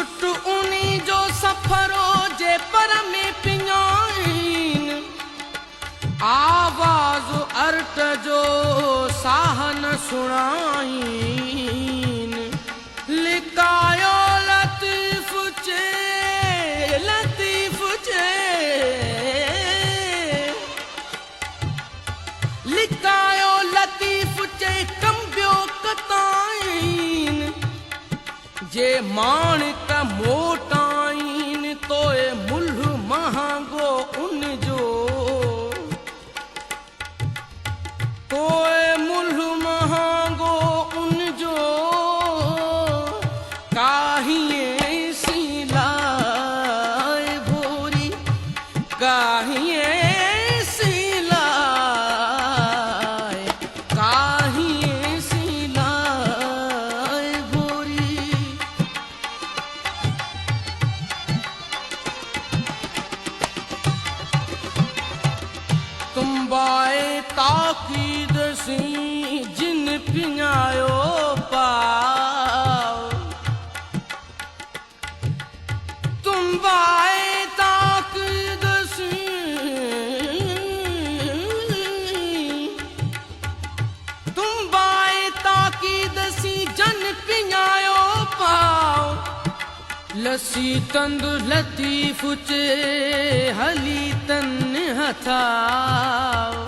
suit उनी जो सफरो जे पर में पिञाइन आवाज़ अर्ट जो साह न सुणाइन लिकायो लतीफ़ चे लिकायो लतीफ़ चे कंबियो कताइन जे माणिक मोटाइन तोए मुल्ह महांगो उन जो तोए मुल्ह महांगो उन जो काहिए सिलाए भोरी काहिए सिलाए काहिए सिलाए भोरी तुम बाए ताकीद सी जिन पिञायो पाओ तुम बाए ताकीद सी तुम बाए ताकीद सी जन पिञायो पाओ लसी तंद लतीफ़ चे हली तन हथाओ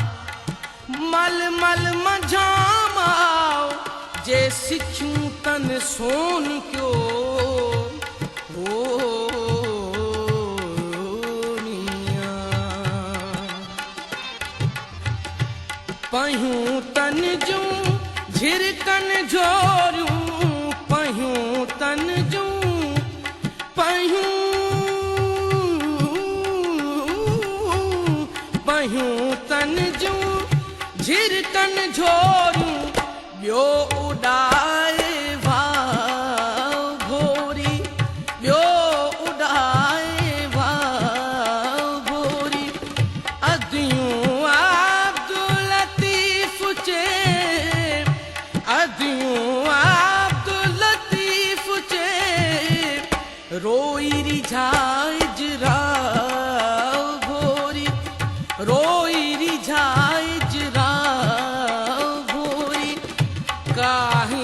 मल मल मझामाओ जे सिखूं तन सोन क्यो हो पयूं तन जूं झिरकन झोरियूं पयूं तन जूं पयूं तन जूं झिरकन झोरियूं ॿियो उॾाए वाह घोरी ॿियो उॾाए वाह घोरी अदियूं अब्दुल लतीफ़ चे अदियूं अब्दुल लतीफ़ चे रोई रिझाए जराओ घोरी रोई रिझाए जराओ घोरी काहे